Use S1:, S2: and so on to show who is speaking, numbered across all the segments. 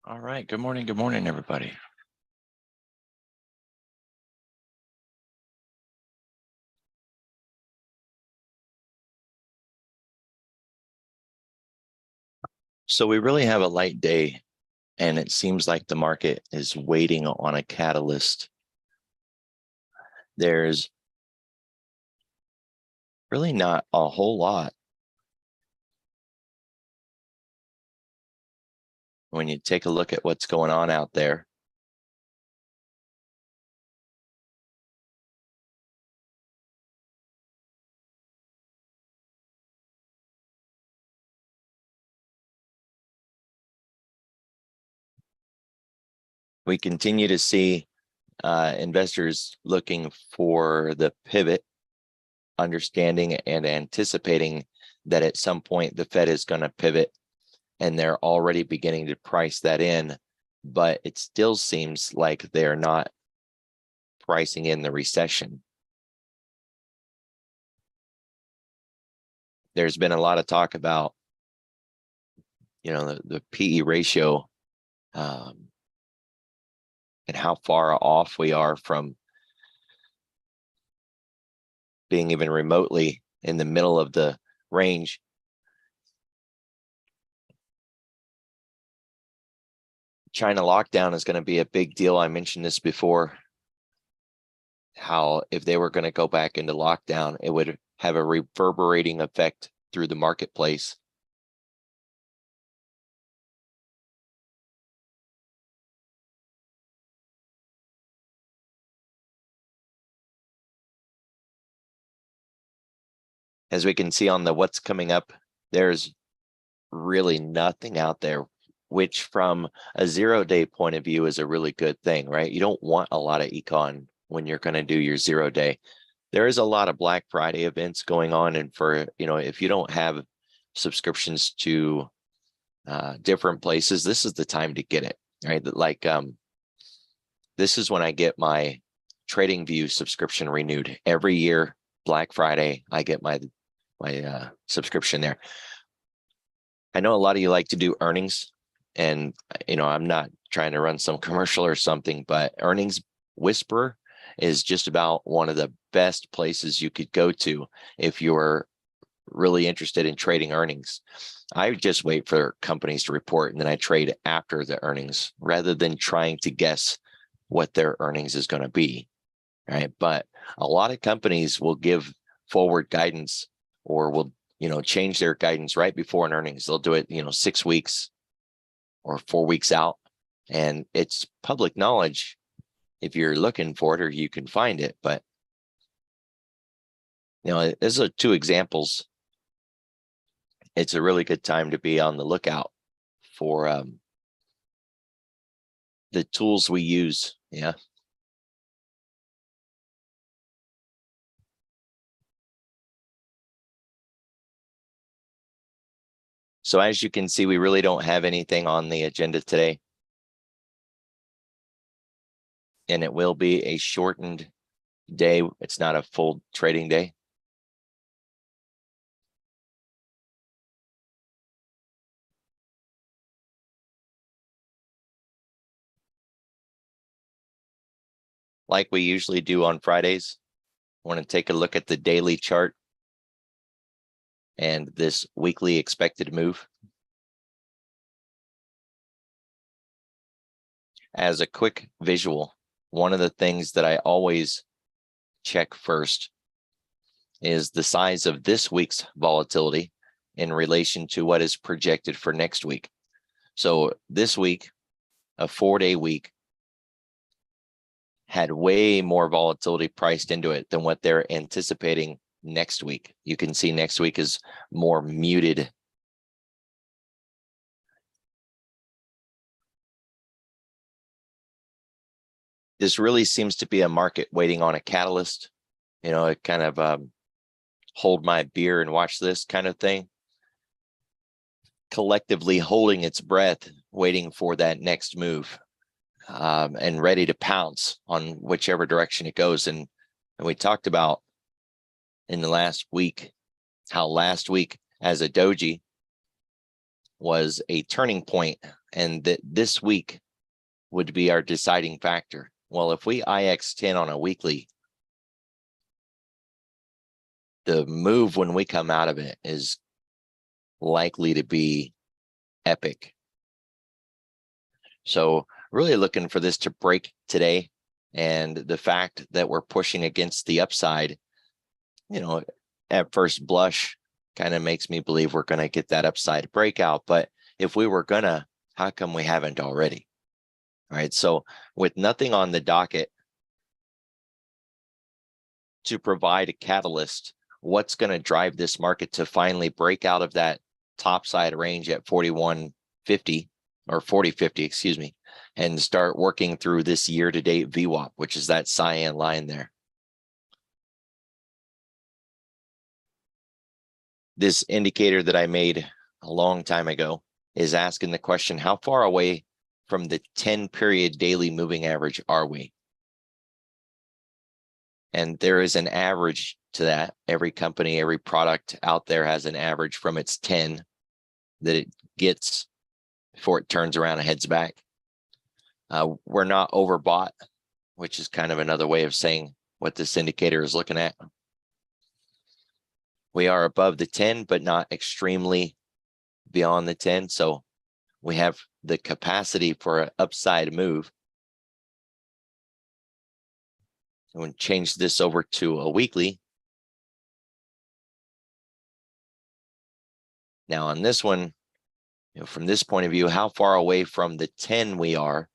S1: All right. Good morning, everybody. So we really have a light day, and it seems like the market is waiting on a catalyst. There's really not a whole lot when you take a look at what's going on out there. We continue to see investors looking for the pivot, understanding and anticipating that at some point the Fed is going to pivot, and they're already beginning to price that in, but it still seems like they're not pricing in the recession. There's been a lot of talk about, the PE ratio, and how far off we are from being even remotely in the middle of the range. China lockdown is going to be a big deal. I mentioned this before, how if they were going to go back into lockdown, it would have a reverberating effect through the marketplace. As we can see on the what's coming up, there's really nothing out there, which from a 0-day point of view is a really good thing, right? You don't want a lot of econ when you're going to do your 0-day. There is a lot of Black Friday events going on, and for, if you don't have subscriptions to different places, this is the time to get it, right? Like this is when I get my TradingView subscription renewed every year. Black Friday, I get my subscription there. I know a lot of you like to do earnings, and I'm not trying to run some commercial or something, but Earnings Whisperer is just about one of the best places you could go to if you're really interested in trading earnings. I just wait for companies to report, and then I trade after the earnings rather than trying to guess what their earnings is going to be, right? But a lot of companies will give forward guidance, or will change their guidance right before an earnings. They'll do it 6 weeks or 4 weeks out, and it's public knowledge if you're looking for it, or you can find it. But those are two examples. It's a really good time to be on the lookout for the tools we use. Yeah. So as you can see, we really don't have anything on the agenda today, and it will be a shortened day. It's not a full trading day. Like we usually do on Fridays, I want to take a look at the daily chart and this weekly expected move. As a quick visual, one of the things that I always check first is the size of this week's volatility in relation to what is projected for next week. So this week, a 4-day week, had way more volatility priced into it than what they're anticipating next week. You can see next week is more muted. This really seems to be a market waiting on a catalyst, it kind of hold my beer and watch this kind of thing. Collectively holding its breath, waiting for that next move, and ready to pounce on whichever direction it goes. And we talked about in the last week how last week as a doji was a turning point and that this week would be our deciding factor. Well, if we IX10 on a weekly, the move when we come out of it is likely to be epic. So really looking for this to break today. And the fact that we're pushing against the upside, you know, at first blush kind of makes me believe we're going to get that upside breakout. But if we were gonna, how come we haven't already? All right. So with nothing on the docket to provide a catalyst, what's going to drive this market to finally break out of that top side range at 41.50 or 40.50, excuse me, and start working through this year-to-date VWAP, which is that cyan line there. This indicator that I made a long time ago is asking the question, how far away from the 10-period daily moving average are we? And there is an average to that. Every company, every product out there has an average from its 10 that it gets before it turns around and heads back. We're not overbought, which is kind of another way of saying what this indicator is looking at. We are above the 10, but not extremely beyond the 10. So we have the capacity for an upside move. I'm going to change this over to a weekly. Now on this one, you know, from this point of view, how far away from the 10 we are.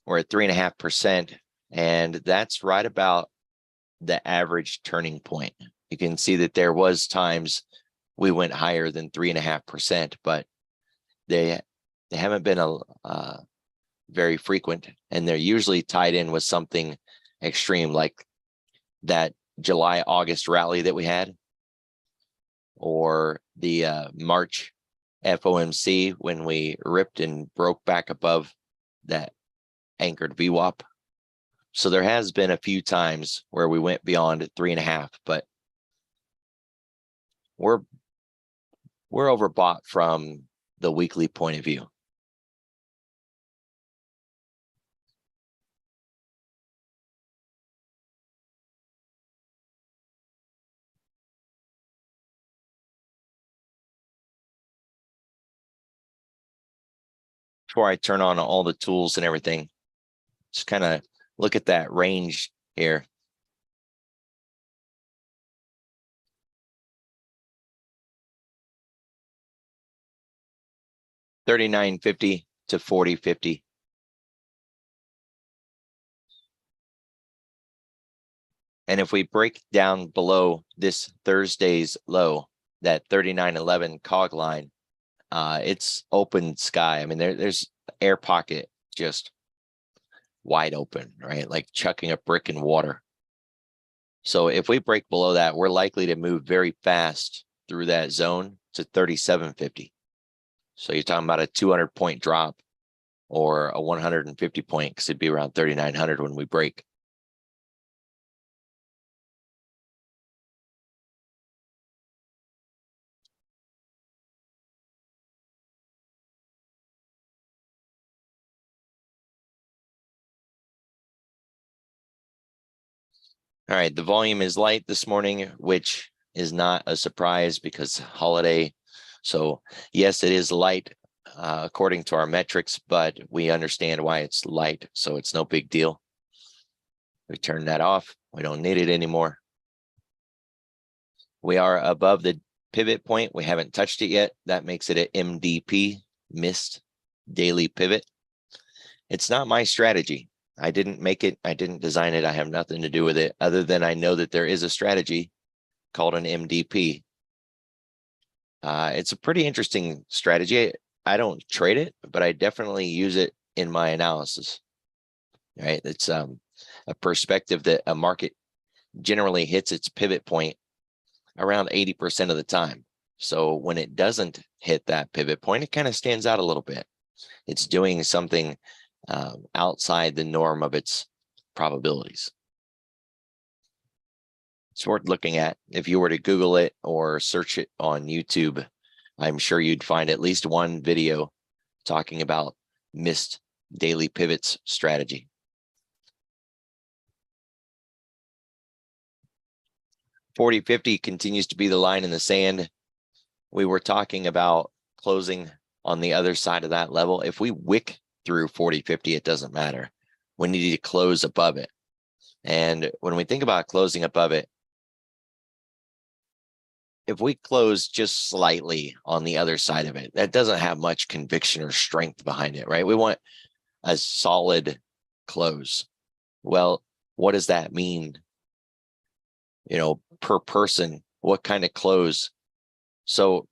S1: We're at 3.5%, and that's right about the average turning point. You can see that there was times we went higher than 3.5%, but they haven't been very frequent, and they're usually tied in with something extreme like that July-August rally that we had, or the March FOMC when we ripped and broke back above that anchored VWAP. So there has been a few times where we went beyond 3.5, but we're overbought from the weekly point of view. Before I turn on all the tools and everything, just kind of look at that range here. $39.50 to $40.50. And if we break down below this Thursday's low, that 39.11 cog line, it's open sky. I mean, there's air pocket just wide open, right? Like chucking a brick in water. So if we break below that, we're likely to move very fast through that zone to 37.50. So you're talking about a 200-point drop or a 150 point, because it'd be around 3,900 when we break. All right, the volume is light this morning, which is not a surprise because holiday. So yes, it is light according to our metrics, but we understand why it's light, so it's no big deal. We turn that off. We don't need it anymore. We are above the pivot point. We haven't touched it yet. That makes it an MDP, missed daily pivot. It's not my strategy. I didn't make it. I didn't design it. I have nothing to do with it other than I know that there is a strategy called an MDP. It's a pretty interesting strategy. I don't trade it, but I definitely use it in my analysis. Right? It's a perspective that a market generally hits its pivot point around 80% of the time. So when it doesn't hit that pivot point, it kind of stands out a little bit. It's doing something outside the norm of its probabilities. It's worth looking at. If you were to Google it or search it on YouTube, I'm sure you'd find at least one video talking about missed daily pivots strategy. 40-50 continues to be the line in the sand. We were talking about closing on the other side of that level. If we wick through 40-50, it doesn't matter. We need to close above it. And when we think about closing above it, if we close just slightly on the other side of it, that doesn't have much conviction or strength behind it, right? We want a solid close. Well, what does that mean? Per person, what kind of close? So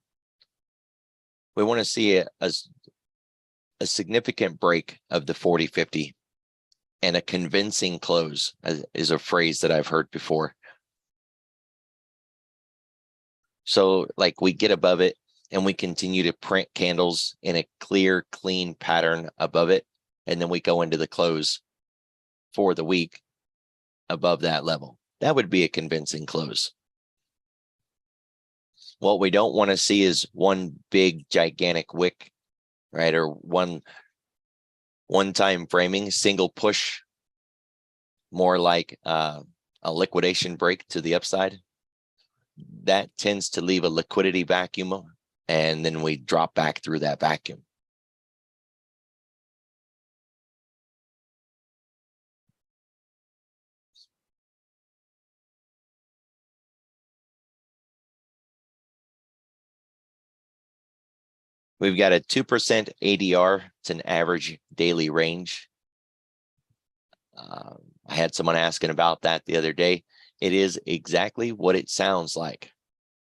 S1: we want to see a significant break of the 40-50 and a convincing close is a phrase that I've heard before. So like we get above it and we continue to print candles in a clear, clean pattern above it. And then we go into the close for the week above that level. That would be a convincing close. What we don't want to see is one big gigantic wick, right? Or one-time framing, single push, more like a liquidation break to the upside. That tends to leave a liquidity vacuum, and then we drop back through that vacuum. We've got a 2% ADR. It's an average daily range. I had someone asking about that the other day. It is exactly what it sounds like.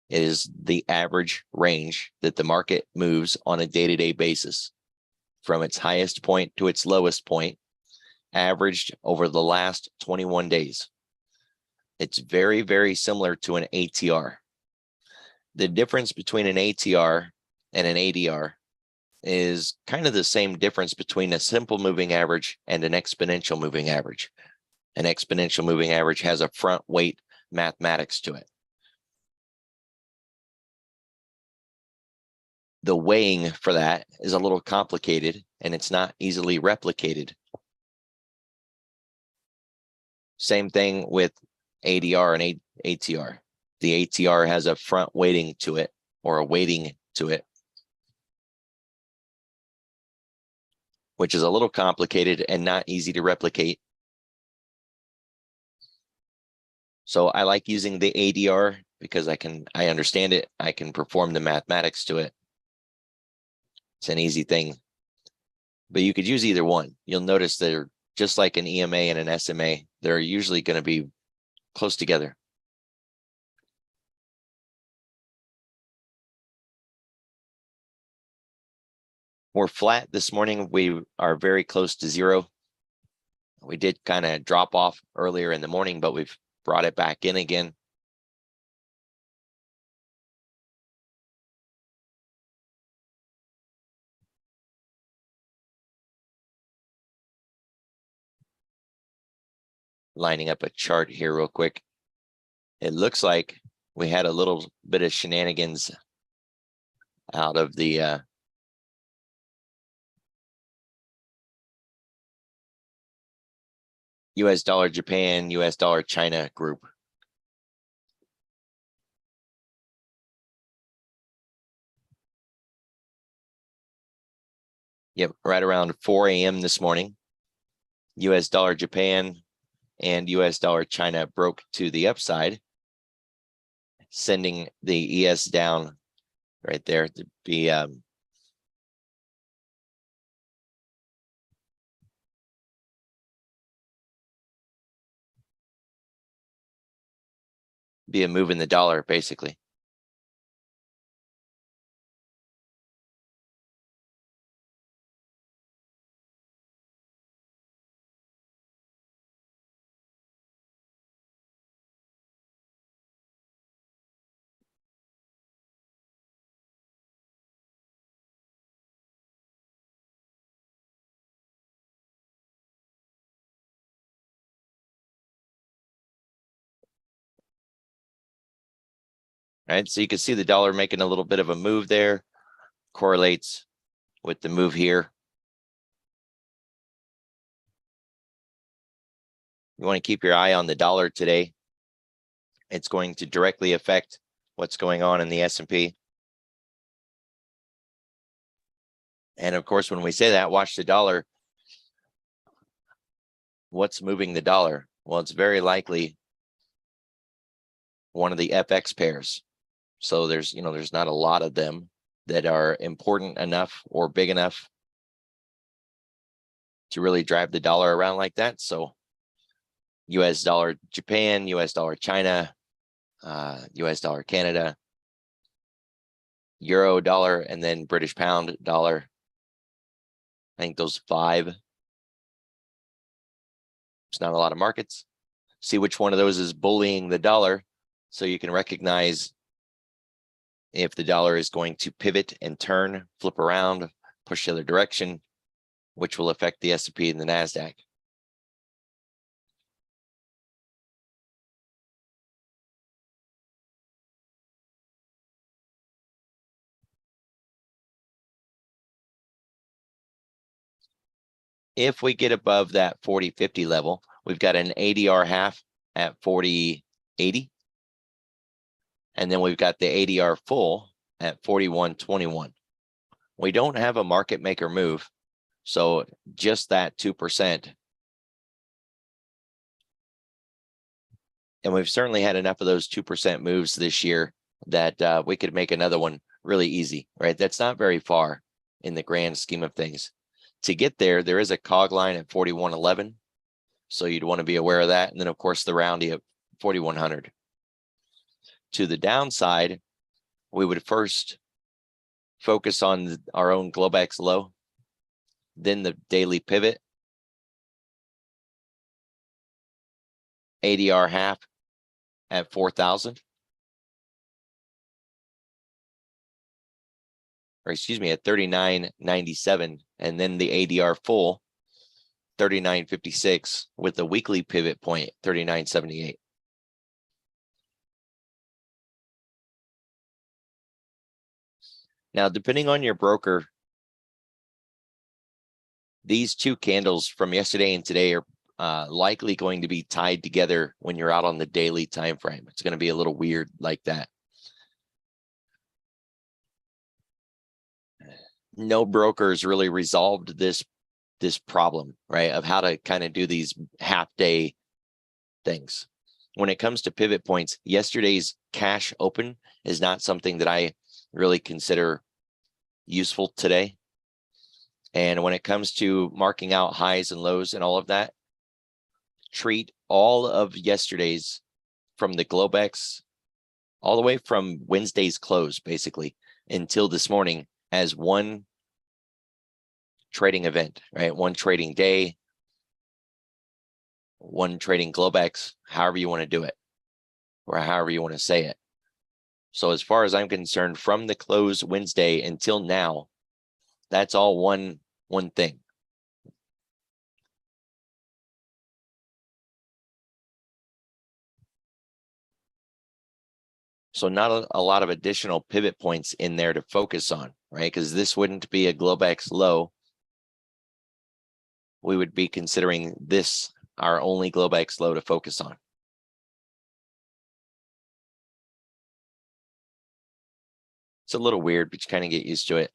S1: It is the average range that the market moves on a day-to-day basis from its highest point to its lowest point, averaged over the last 21 days. It's very, very similar to an ATR. The difference between an ATR and an ADR is kind of the same difference between a simple moving average and an exponential moving average. An exponential moving average has a front weight mathematics to it. The weighing for that is a little complicated and it's not easily replicated. Same thing with ADR and ATR. The ATR has a front weighting to it or a weighting to it, which is a little complicated and not easy to replicate. So I like using the ADR because I understand it. I can perform the mathematics to it. It's an easy thing, but you could use either one. You'll notice they're just like an EMA and an SMA. They're usually going to be close together. We're flat this morning. We are very close to zero. We did kind of drop off earlier in the morning, but we've brought it back in again. Lining up a chart here real quick. It looks like we had a little bit of shenanigans out of the US dollar Japan, US dollar China group. Yep, right around 4 a.m. this morning, US dollar Japan and US dollar China broke to the upside, sending the ES down right there to be a move in the dollar, basically. right? So you can see the dollar making a little bit of a move there, correlates with the move here. You want to keep your eye on the dollar today. It's going to directly affect what's going on in the S&P. And of course, when we say that, watch the dollar. What's moving the dollar? Well, it's very likely one of the FX pairs. So there's not a lot of them that are important enough or big enough to really drive the dollar around like that. So US dollar Japan, US dollar China, US dollar Canada, Euro dollar, and then British pound dollar. I think those 5. It's not a lot of markets. See which one of those is bullying the dollar so you can recognize if the dollar is going to pivot and turn, flip around, push the other direction, which will affect the S&P and the NASDAQ. If we get above that 40.50 level, we've got an ADR half at 40.80. And then we've got the ADR full at 41.21. We don't have a market maker move. So just that 2%. And we've certainly had enough of those 2% moves this year that we could make another one really easy, right? That's not very far in the grand scheme of things. To get there, there is a cog line at 41.11. So you'd want to be aware of that. And then, of course, the roundy at 4,100. To the downside, we would first focus on our own Globex low, then the daily pivot, ADR half at 4,000. Or excuse me, at 39.97, and then the ADR full 39.56 with the weekly pivot point 39.78. Now, depending on your broker, these 2 candles from yesterday and today are likely going to be tied together when you're out on the daily time frame. It's going to be a little weird like that. No brokers really resolved this problem, right, of how to kind of do these half-day things. When it comes to pivot points, yesterday's cash open is not something that I really consider useful today. And when it comes to marking out highs and lows and all of that, treat all of yesterday's from the Globex all the way from Wednesday's close, basically, until this morning as one trading event, right? One trading day, one trading Globex, however you want to do it, or however you want to say it. So as far as I'm concerned, from the close Wednesday until now, that's all one thing. So not a lot of additional pivot points in there to focus on, right? Because this wouldn't be a Globex low. We would be considering this our only Globex low to focus on. It's a little weird, but you kind of get used to it.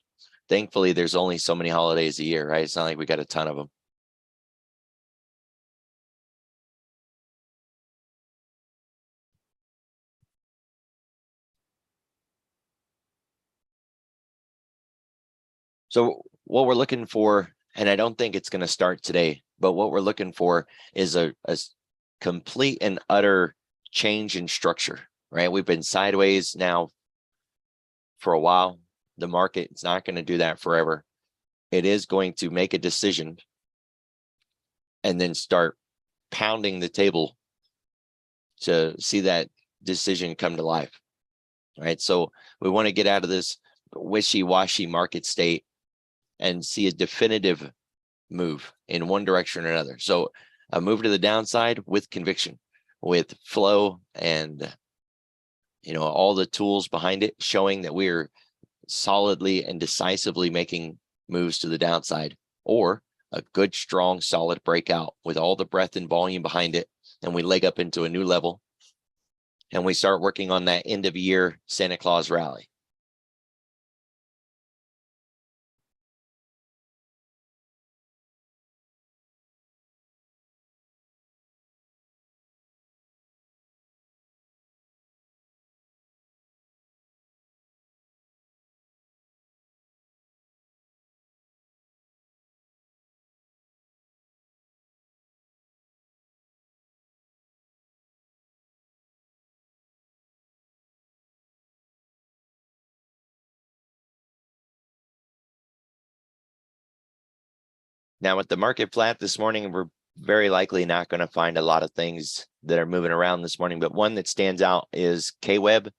S1: Thankfully, there's only so many holidays a year, right? It's not like we got a ton of them. So what we're looking for, and I don't think it's going to start today, but what we're looking for is a complete and utter change in structure, right? We've been sideways now for a while. The market is not going to do that forever. It is going to make a decision and then start pounding the table to see that decision come to life, right? So we want to get out of this wishy-washy market state and see a definitive move in one direction or another. So a move to the downside with conviction, with flow and all the tools behind it showing that we're solidly and decisively making moves to the downside, or a good, strong, solid breakout with all the breadth and volume behind it, and we leg up into a new level and we start working on that end of year Santa Claus rally. Now with the market flat this morning, we're very likely not going to find a lot of things that are moving around this morning, but one that stands out is KWEB.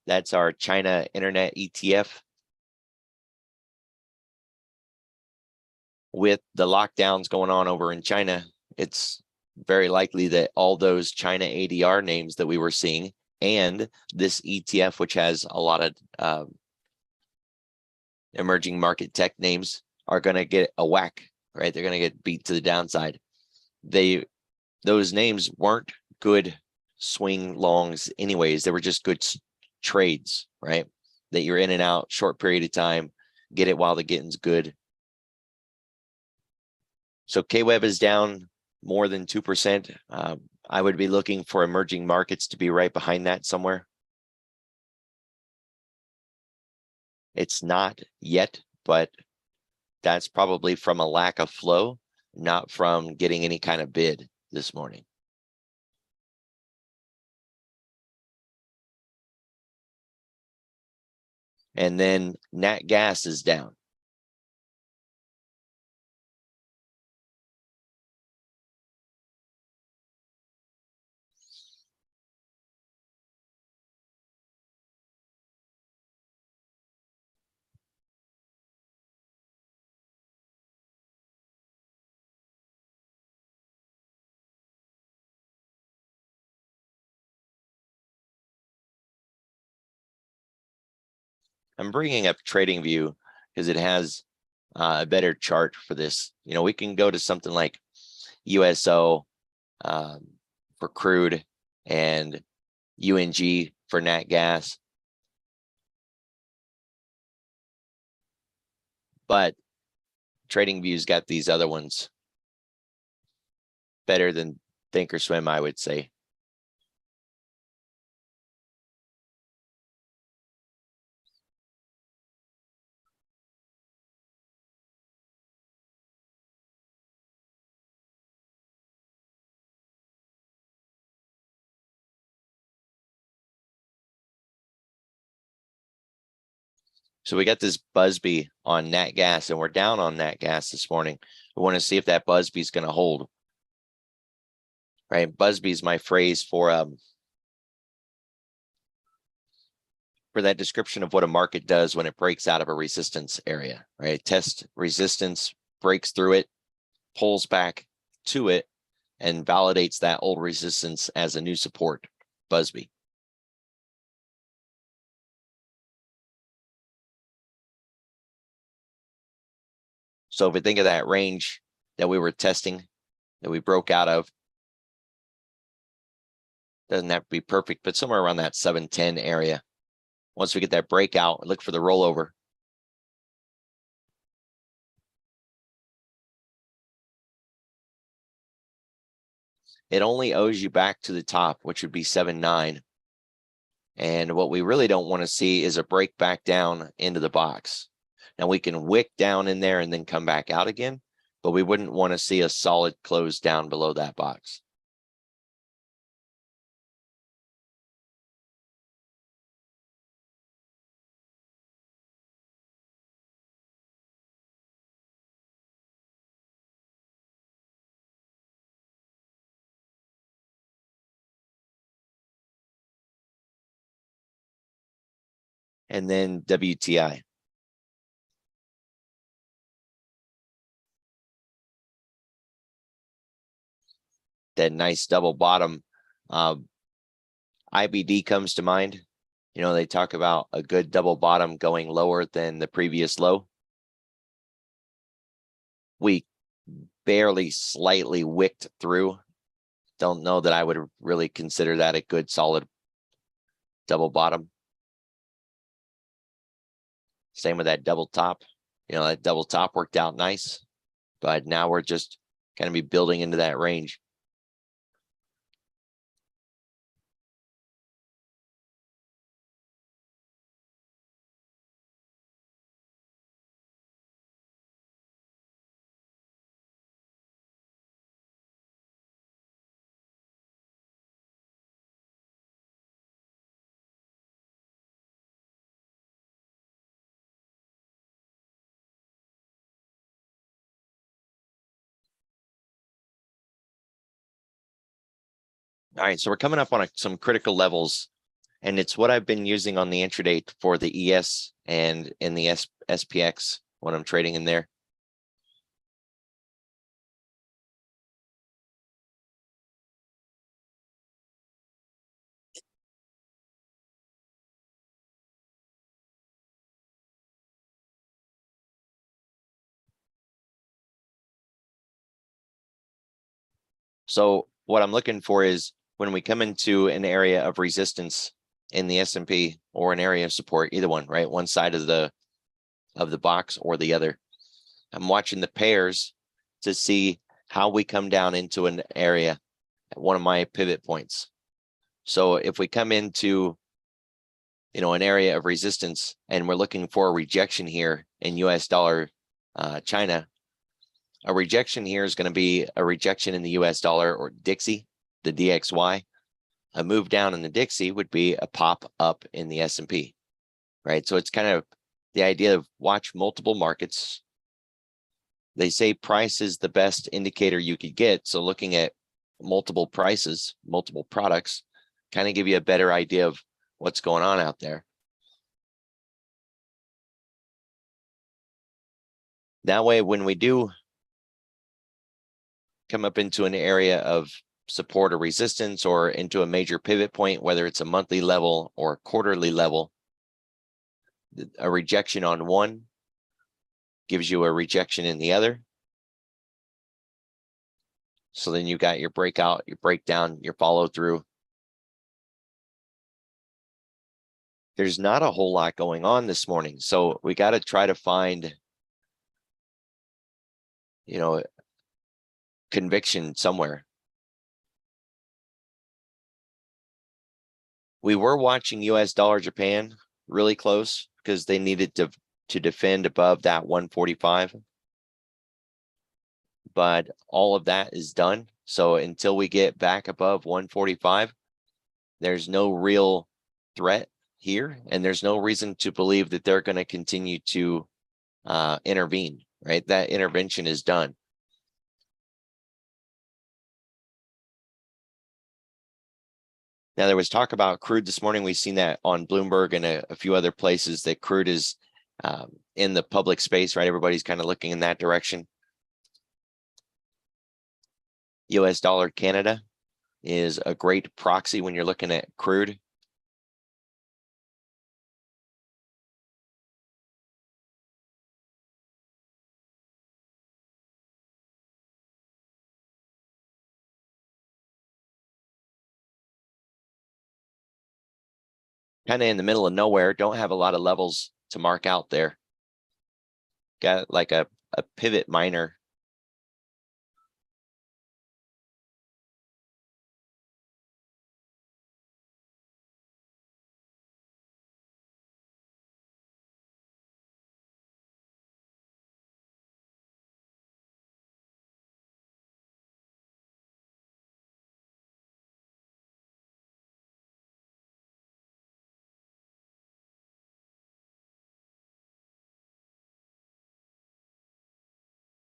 S1: That's our China Internet ETF. With the lockdowns going on over in China, it's very likely that all those China ADR names that we were seeing and this ETF, which has a lot of emerging market tech names, are going to get a whack, right? They're going to get beat to the downside. Those names weren't good swing longs anyways. They were just good trades, right? That you're in and out, short period of time, get it while the getting's good. So KWEB is down more than 2%. I would be looking for emerging markets to be right behind that somewhere. It's not yet, but that's probably from a lack of flow, not from getting any kind of bid this morning. And then Nat Gas is down. I'm bringing up TradingView because it has a better chart for this. We can go to something like USO for crude and UNG for nat gas. But TradingView's got these other ones better than Thinkorswim, I would say. So we got this Busby on nat gas, and we're down on nat gas this morning. We want to see if that Busby is going to hold. Right, Busby is my phrase for that description of what a market does when it breaks out of a resistance area. Right, test resistance, breaks through it, pulls back to it, and validates that old resistance as a new support. Busby. So if we think of that range that we were testing, that we broke out of, doesn't have to be perfect, but somewhere around that 710 area. Once we get that breakout, look for the rollover. It only owes you back to the top, which would be 7.9. And what we really don't want to see is a break back down into the box. Now we can wick down in there and then come back out again, but we wouldn't want to see a solid close down below that box. And then WTI. That nice double bottom. IBD comes to mind. You know, they talk about a good double bottom going lower than the previous low. We barely slightly wicked through. Don't know that I would really consider that a good solid double bottom. Same with that double top. You know, that double top worked out nice, but now we're just going to be building into that range. All right, so we're coming up on some critical levels, and it's what I've been using on the intraday for the ES and in the SPX when I'm trading in there. So what I'm looking for is when we come into an area of resistance in the S&P or an area of support, either one, right? One side of the box or the other. I'm watching the pairs to see how we come down into an area at one of my pivot points. So if we come into, you know, an area of resistance and we're looking for a rejection here in US dollar China, a rejection here is going to be a rejection in the US dollar or Dixie, the DXY. A move down in the Dixie would be a pop up in the S&P, right? So it's kind of the idea of watch multiple markets. They say price is the best indicator you could get. So looking at multiple prices, multiple products, kind of give you a better idea of what's going on out there. That way, when we do come up into an area of support or resistance or into a major pivot point, whether it's a monthly level or a quarterly level, a rejection on one gives you a rejection in the other. So then you got your breakout, your breakdown, your follow through. There's not a whole lot going on this morning. So we got to try to find, you know, conviction somewhere. We were watching US dollar Japan really close because they needed to defend above that 145. But all of that is done. So until we get back above 145, there's no real threat here, and there's no reason to believe that they're going to continue to intervene, right? That intervention is done. Now, there was talk about crude this morning. We've seen that on Bloomberg and a few other places that crude is in the public space, right? Everybody's kind of looking in that direction. US dollar Canada is a great proxy when you're looking at crude. Kind of in the middle of nowhere, don't have a lot of levels to mark out there. Got like a pivot minor.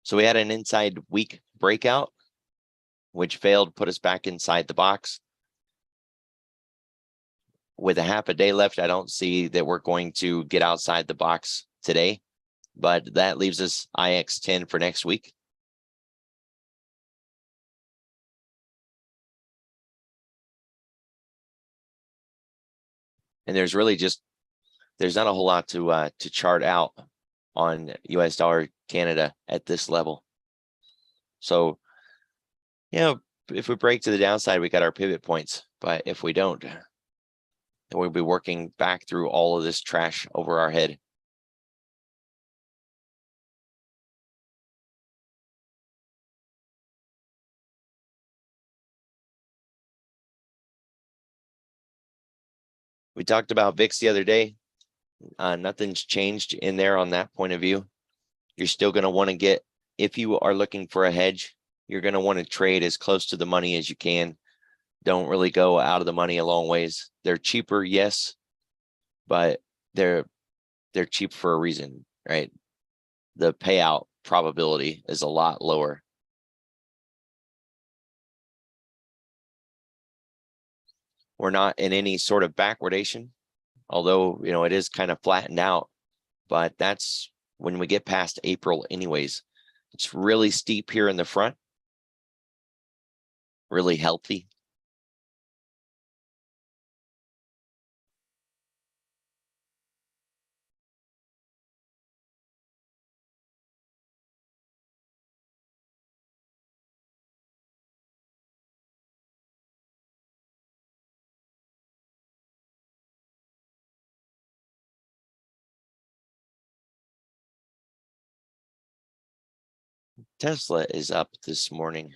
S1: So we had an inside weak breakout, which failed, put us back inside the box. With a half a day left, I don't see that we're going to get outside the box today, but that leaves us IX10 for next week. And there's really just, there's not a whole lot to chart out on US dollar Canada at this level. So, you know, if we break to the downside, we got our pivot points, but if we don't, then we'll be working back through all of this trash over our head. We talked about VIX the other day. Nothing's changed in there on that point of view. You're still going to want to get, if you are looking for a hedge, you're going to want to trade as close to the money as you can. Don't really go out of the money a long ways. They're cheaper, yes, but they're cheap for a reason, right? The payout probability is a lot lower. We're not in any sort of backwardation, although, you know, it is kind of flattened out, but that's when we get past April anyways. It's really steep here in the front, really healthy. Tesla is up this morning.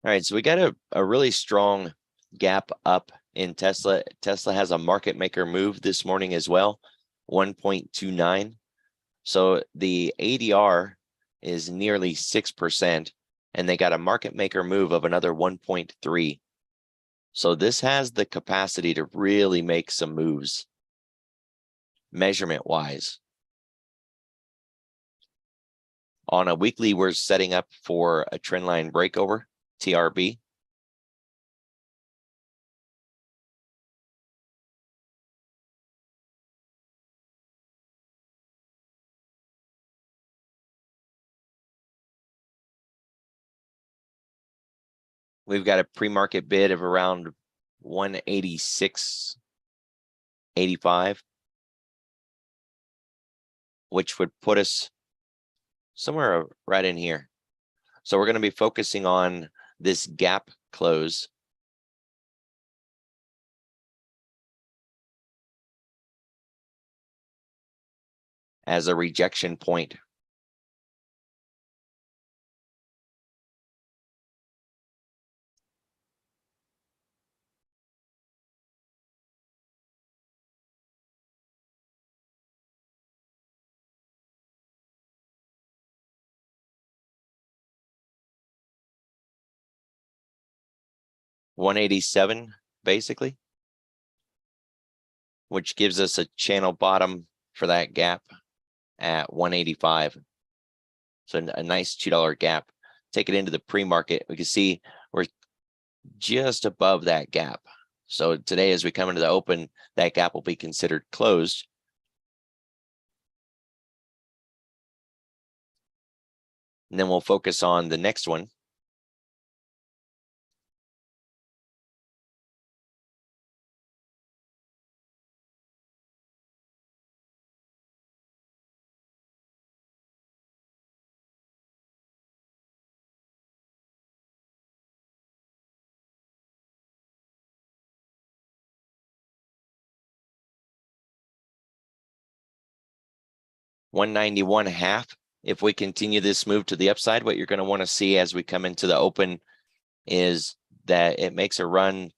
S1: All right, so we got a really strong gap up in Tesla. Tesla has a market maker move this morning as well, 1.29. So the ADR is nearly 6%, and they got a market maker move of another 1.3. So this has the capacity to really make some moves, measurement wise. On a weekly, we're setting up for a trendline breakover, TRB. We've got a pre-market bid of around 186.85, which would put us somewhere right in here. So we're going to be focusing on this gap close. As a rejection point. $187 basically, which gives us a channel bottom for that gap at 185. So a nice $2 gap. Take it into the pre-market. We can see we're just above that gap. So today, as we come into the open, that gap will be considered closed. And then we'll focus on the next one. $191.5. If we continue this move to the upside, what you're going to want to see as we come into the open is that it makes a run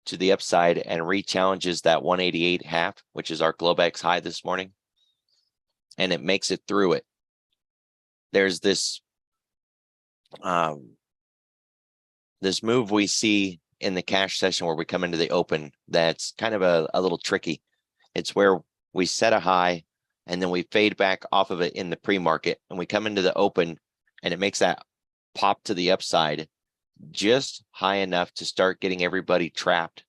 S1: to the upside and re-challenges that 188.5, which is our Globex high this morning, and it makes it through it. There's this this move we see in the cash session where we come into the open that's kind of a little tricky. It's where we set a high and then we fade back off of it in the pre-market, and we come into the open and it makes that pop to the upside just high enough to start getting everybody trapped.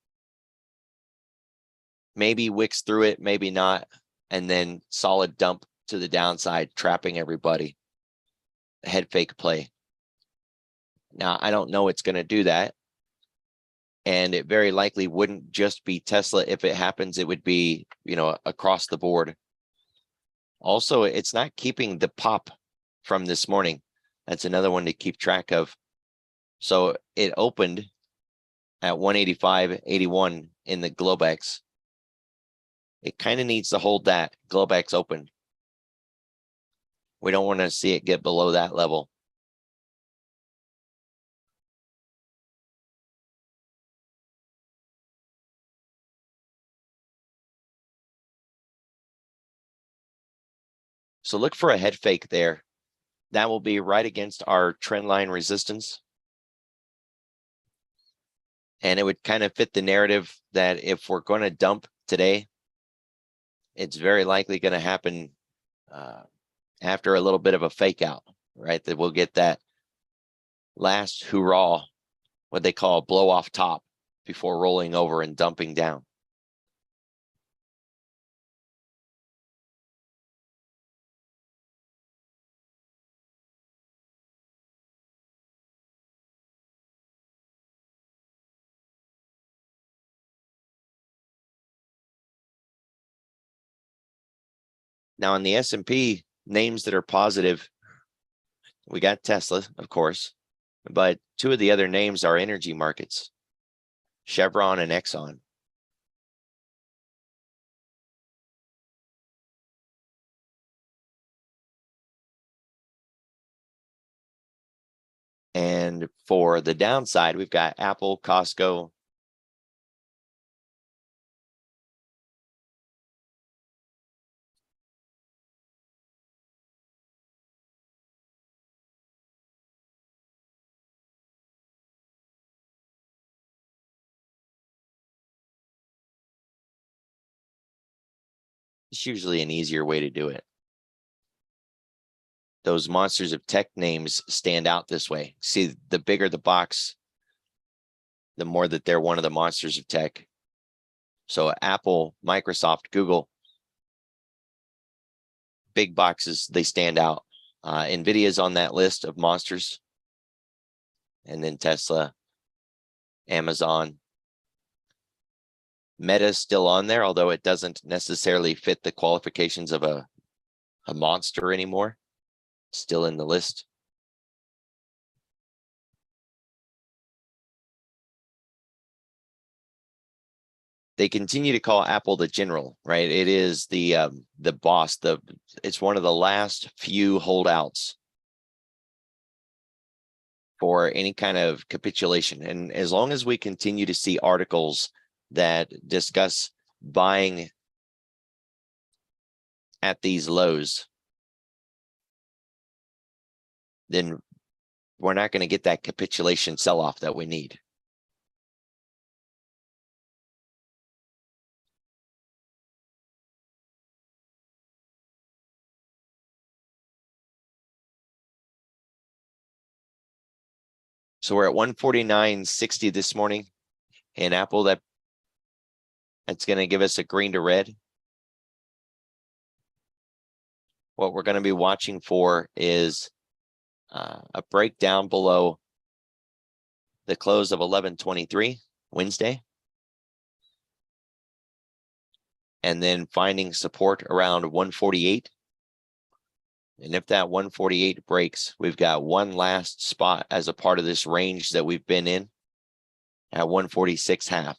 S1: Maybe wicks through it, maybe not, and then solid dump to the downside, trapping everybody. Head fake play. Now, I don't know it's going to do that. And it very likely wouldn't just be Tesla. If it happens, it would be, across the board. Also, it's not keeping the pop from this morning. That's another one to keep track of. So it opened at 185.81 in the Globex. It kind of needs to hold that Globex open. We don't want to see it get below that level. So look for a head fake there. That will be right against our trend line resistance. And it would kind of fit the narrative that if we're going to dump today, it's very likely going to happen after a little bit of a fake out, right? That we'll get that last hurrah, what they call a blow off top, before rolling over and dumping down. Now on the S&P, names that are positive, we got Tesla, of course, but two of the other names are energy markets, Chevron and Exxon. And for the downside, we've got Apple, Costco, it's usually an easier way to do it. Those monsters of tech names stand out this way. See, the bigger the box, the more that they're one of the monsters of tech. So Apple, Microsoft, Google, big boxes, they stand out. NVIDIA's on that list of monsters. And then Tesla, Amazon. Meta's still on there, although it doesn't necessarily fit the qualifications of a monster anymore. Still in the list. They continue to call Apple the general, right? It is the boss. It's one of the last few holdouts for any kind of capitulation. And as long as we continue to see articles that discuss buying at these lows, then we're not going to get that capitulation sell-off that we need. So we're at 149.60 this morning in Apple. That's going to give us a green to red. What we're going to be watching for is a breakdown below the close of 11:23 Wednesday, and then finding support around 148. And if that 148 breaks, we've got one last spot as a part of this range that we've been in at 146.5.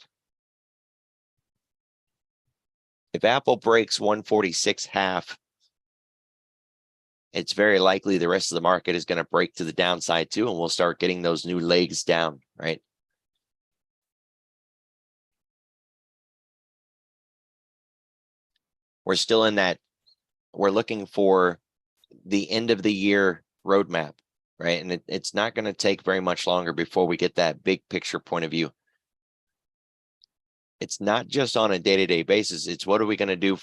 S1: If Apple breaks 146.5, it's very likely the rest of the market is going to break to the downside too, and we'll start getting those new legs down, right? We're still in that, we're looking for the end of the year roadmap, right? And it's not going to take very much longer before we get that big picture point of view. It's not just on a day-to-day basis. It's what are we going to do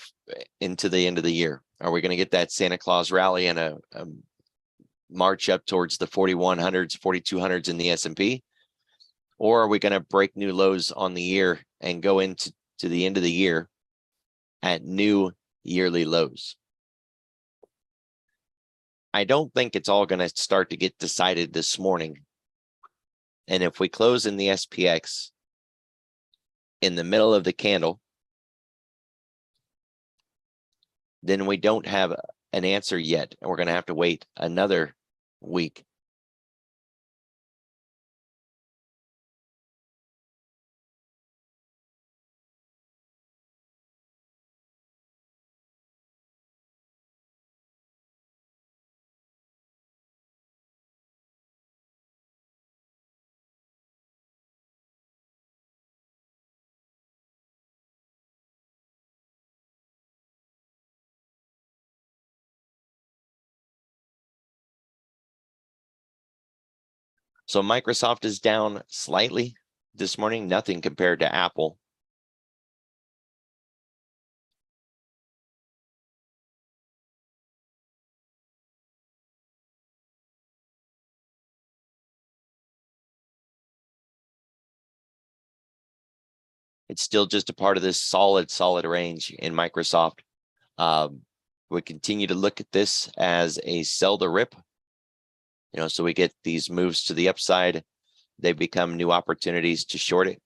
S1: into the end of the year? Are we going to get that Santa Claus rally and a march up towards the 4100s, 4200s in the S&P? Or are we going to break new lows on the year and go into the end of the year at new yearly lows? I don't think it's all going to start to get decided this morning. And if we close in the SPX in the middle of the candle, then we don't have an answer yet. And we're going to have to wait another week. So Microsoft is down slightly this morning, nothing compared to Apple. It's still just a part of this solid range in Microsoft. We continue to look at this as a sell the rip. So we get these moves to the upside. They become new opportunities to short it.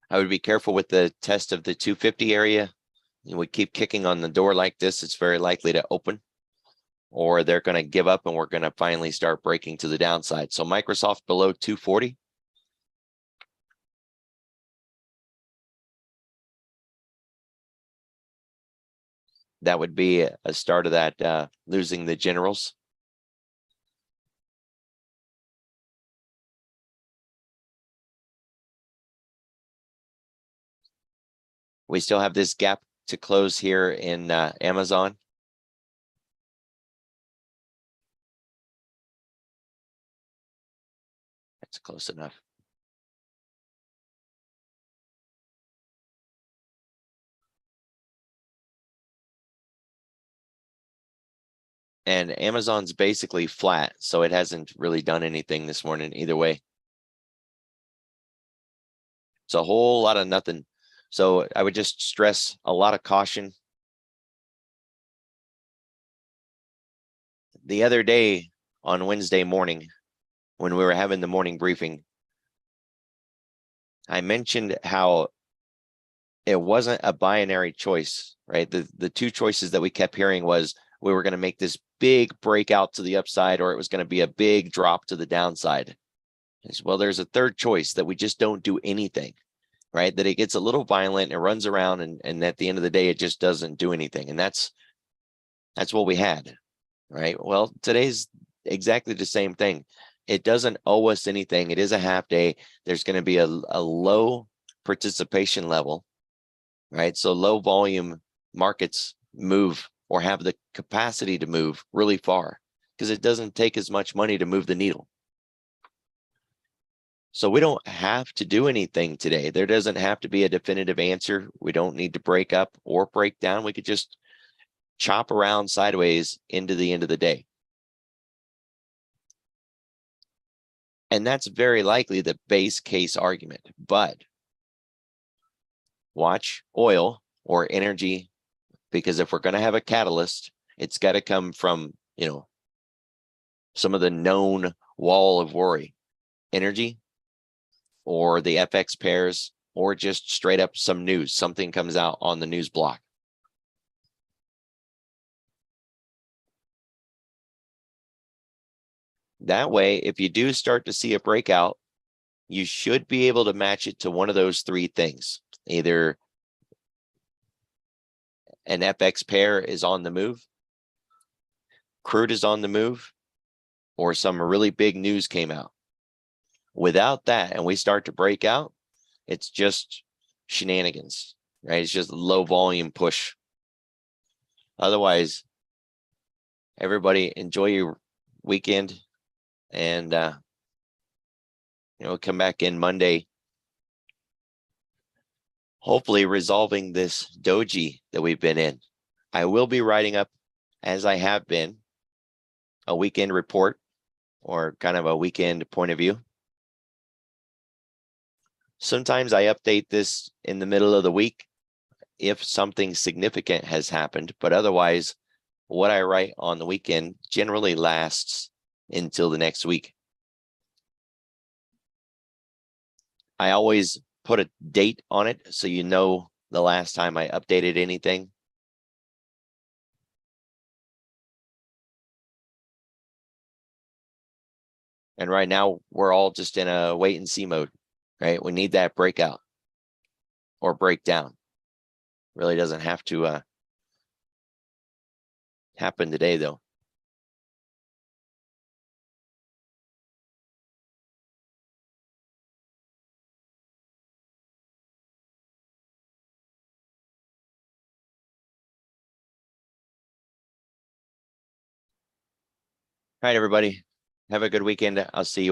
S1: I would be careful with the test of the 250 area. We keep kicking on the door like this, it's very likely to open, or they're going to give up and we're going to finally start breaking to the downside. So Microsoft below 240. That would be a start of that losing the generals. We still have this gap to close here in Amazon. That's close enough. And Amazon's basically flat, so it hasn't really done anything this morning either way. It's a whole lot of nothing. So I would just stress a lot of caution. The other day on Wednesday morning, when we were having the morning briefing, I mentioned how it wasn't a binary choice, right? The two choices that we kept hearing was we were going to make this big breakout to the upside, or it was going to be a big drop to the downside. Well, there's a third choice, that we just don't do anything, right? That it gets a little violent and it runs around, and at the end of the day, it just doesn't do anything. And that's what we had, right? Well, today's exactly the same thing. It doesn't owe us anything. It is a half day. There's going to be a low participation level, right? So low volume markets move, or have the capacity to move really far, because it doesn't take as much money to move the needle. So we don't have to do anything today. There doesn't have to be a definitive answer. We don't need to break up or break down. We could just chop around sideways into the end of the day. And that's very likely the base case argument. But watch oil or energy, because if we're going to have a catalyst, it's got to come from, some of the known wall of worry. Energy, or the FX pairs, or just straight up some news. Something comes out on the news block. That way, if you do start to see a breakout, you should be able to match it to one of those three things. Either an FX pair is on the move, crude is on the move, or some really big news came out. Without that, and we start to break out, it's just shenanigans, right? It's just low volume push. Otherwise, everybody enjoy your weekend, and come back in Monday, hopefully resolving this doji that we've been in. I will be writing up, as I have been, a weekend report, or kind of a weekend point of view. Sometimes I update this in the middle of the week, if something significant has happened, but otherwise, what I write on the weekend generally lasts until the next week. I always put a date on it so you know the last time I updated anything. And right now we're all just in a wait and see mode, right? We need that breakout or breakdown. Really doesn't have to happen today though. All right, everybody. Have a good weekend. I'll see you.